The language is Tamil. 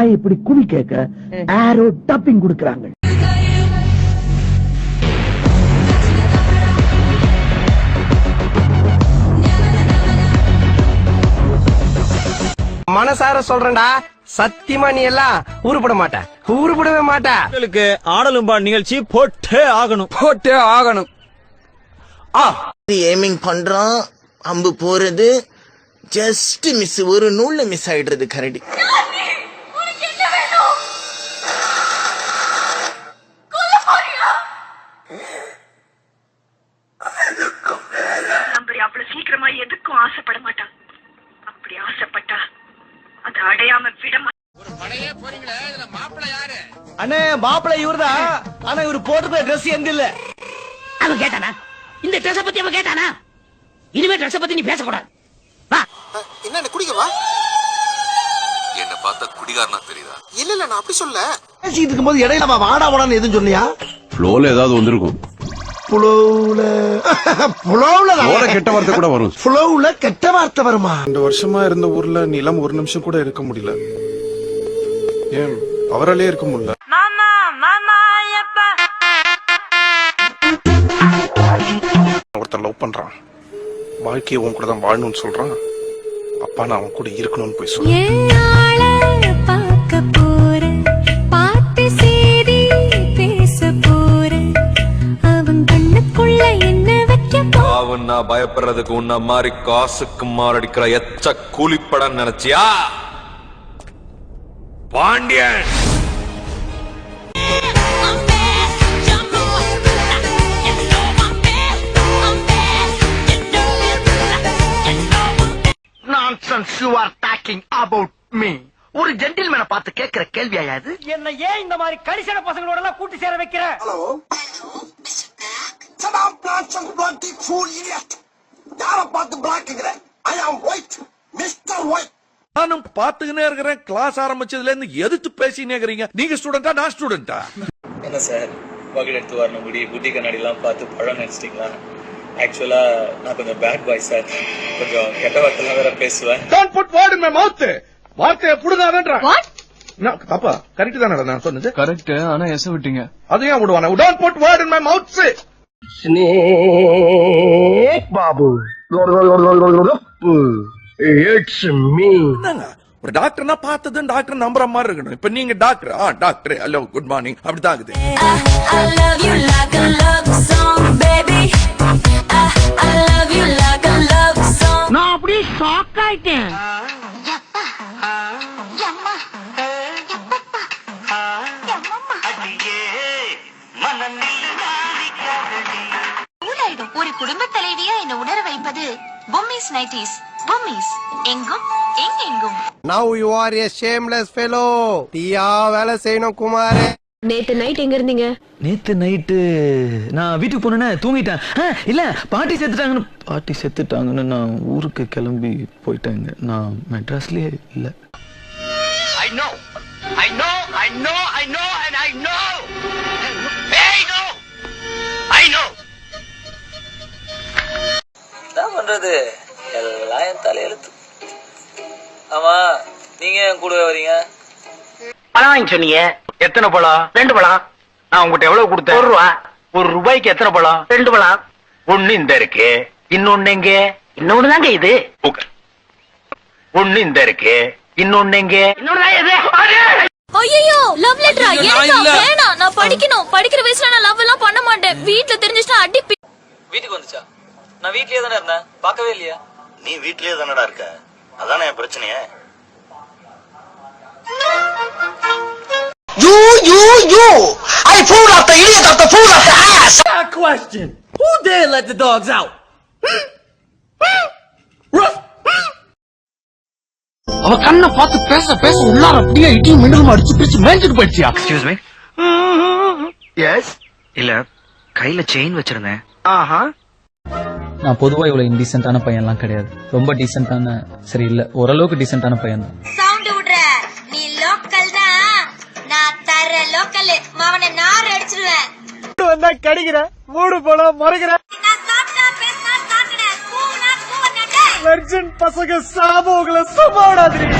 நாய் இப்படி குதி கேட்க ஆரோ டப்பிங் கொடுக்கறாங்க. மனசார சொல்றேன்டா, சத்தியமா நீ எல்லாம் உருப்பட மாட்ட, உருப்படவே மாட்ட. உங்களுக்கு ஆடலும்பா நிகழ்ச்சி போட்டே ஆகணும். ஏமிங் பண்றான், அம்பு போறது ஜஸ்ட் மிஸ், ஒரு நூல்ல மிஸ் ஆயிடுறது கரடி. அவ்வளவு சீக்கிரமா எதுக்கும் ஆசைப்பட மாட்டான். அப்படி ஆசைப்பட்டா அதை அடையாம விட மாட்டான். அண்ணே மாப்பிள்ளை இவர்தான், ஆனா இவரு போட்டு ட்ரெஸ் எந்த இல்ல. அவன் கேட்டானா? இந்த ட்ரெஸ் பத்தி அவன் கேட்டானா? இனிமே ட்ரெஸ் பத்தி நீ பேசக்கூடாது. வா. என்ன குடிக்கவா? என்ன பார்த்தா குடிகாரனா தெரியுதா? இல்ல நான் அப்படி சொல்ல. பேசிட்டு இருக்கும்போது இடையில வாடா வாடான்னு எதுவும் சொன்னியா? ஃப்ளோல ஏதாவது வந்திருக்கும். புலவுல கெட்ட வார்த்தை கூட வரும். புலவுல கெட்ட வார்த்தை வருமா? 2 வருஷமா இருந்த ஊர்ல நிலம் ஒரு நிமிஷம் கூட இருக்க முடியல. ஏன் அவராலே இருக்க முடியல? ஒருத்தன் லவ் பண்றான், வாழ்க்கையை உன் கூட தான் வாழணும்னு சொல்றான். அப்பா நான் அவன் கூட இருக்கணும்னு போய் சொல்றேன். நான் பயப்படுறதுக்கு உன்ன மாதிரி காசுக்கு மாரடிக்கிற எச்ச கூலிப்படம் நினைச்சியா Pandian? Nonsense you are talking about me. ஒரு ஜென்டில்மேனை பார்த்து கேட்கிற கேள்வியா இது? என்ன ஏன் இந்த மாதிரி கடிசன பசங்களோட எல்லாம் கூட்டி சேர வைக்கிற? ஹலோ சடாம் பிளான்சன் பிளாட்டி ஃபூல் இடியட். யார பார்த்து பிளாக்ங்கற? ஐ அம் ஒயிட், மிஸ்டர் ஒயிட். நானும் பாத்துக்கினே இருக்கிறேன். கிளாஸ் ஆரம்பிச்சதுல இருந்து எதிர்த்து பேசினே இருக்கீங்க. நீங்க ஸ்டூடெண்டா, நான் ஸ்டூடெண்டா? என்ன சார் பகல் எடுத்து வரணும், முடி புத்தி கண்ணாடி எல்லாம் பார்த்து பழம் நினைச்சிட்டீங்களா? ஆக்சுவலா நான் கொஞ்சம் பேட் பாய் சார், கொஞ்சம் கெட்ட வார்த்தைலாம் வேற பேசுவேன். Don't put word in my mouth. வார்த்தையை புடுங்காதேன்றா. நான் தப்பா? கரெக்ட் தானடா நான் சொன்னது? கரெக்ட், ஆனா எச விட்டீங்க. அது ஏன் விடுவானே? Don't put word in my mouth. Snake Babu. It's me. ஒரு டாக்டர்னா பார்த்தது டாக்டர் நம்புற மாதிரி இருக்கணும். இப்ப நீங்க doctor, doctor hello good morning அப்படிதான் ஆகுது. நான் அப்படியே ஷாக் ஆயிட்டேன். ஒரு குடும்ப தலைவியா என்ன உணர வைப்பது பொம்மிஸ் நைட்டிஸ். பொம்மிஸ் எங்கும் எங்கெங்கும். Now you are a shameless fellow. தீயா வேலை செய்யணும் குமாரே. நேத்து நைட் எங்க இருந்தீங்க? நேத்து நைட்டு நான் வீட்டுக்கு போனேன்னா தூங்கிட்டேன். இல்ல பாட்டி செத்துட்டாங்கன்னு நான் ஊருக்கு கிளம்பி போயிட்டேங்க. நான் மெட்ராஸ்லயே இல்ல. I know and I know. Hey no. I know. என்ன பண்றது, எல்லாம் என் தலையெழுத்து. ஆமா, நீங்க என் கூட வரீங்க? பழம் வாங்கி சொன்னீங்க. எத்தனை பழம்? 2 பழம். நான் உங்ககிட்ட எவ்வளவு கொடுத்தேன்? 1 ரூபா. 1 ரூபாய்க்கு எத்தனை பழம்? 2 பழம். ஒண்ணு இந்த இருக்கு, இன்னொன்னு எங்க? இன்னொன்னு தாங்க இது. ஒண்ணு இந்த இருக்கு, இன்னொன்னு எங்க? இன்னொன்னு தான் இது. ஐயோ லவ் லெட்டரா? எனக்கு வேணாம், நான் படிக்கணும். படிக்கிற வயசுல நான் லவ் எல்லாம் பண்ண மாட்டேன். வீட்ல தெரிஞ்சிட்டா அடி. வீட்டுக்கு வந்துச்சா? நான் வீட்லயே தானே இருந்தேன், பார்க்கவே இல்லையா? நீ வீட்லயே தானடா இருக்க, அதானே என் பிரச்சனையே. You! I pulled out the idiot of the fool of the ass! Question. Who dare let the dogs out? அவ கண்ணை பார்த்து பேச உள்ளார அப்படியே இடி மின்னல் அடிச்சு பிடிச்சு மேய்ஞ்சிட்டு போயிடுச்சியா? Excuse me. எஸ். இல்ல கையில செயின் வச்சிருந்தேன். நான் பொதுவா இவ்வளவு இன்டீசென்டான பையன்லாம் கிடையாது. ரொம்ப டீசென்டான, சரி இல்ல ஓரளவுக்கு டீசென்டான பையன் தான். சவுண்ட் விடுற நீ லோக்கல் தான், நான் தர லோக்கல். மவனை நார் அடிச்சிடுவேன். வந்தா கடிக்கிற, மூடு போல மறைக்கிற. நான் சாப்பிட்டா பேசினா சாப்பிடுறேன், கூவுனா கூவனடே. வெர்ஜின் பசங்க சாபோகளை சமாடாதீங்க.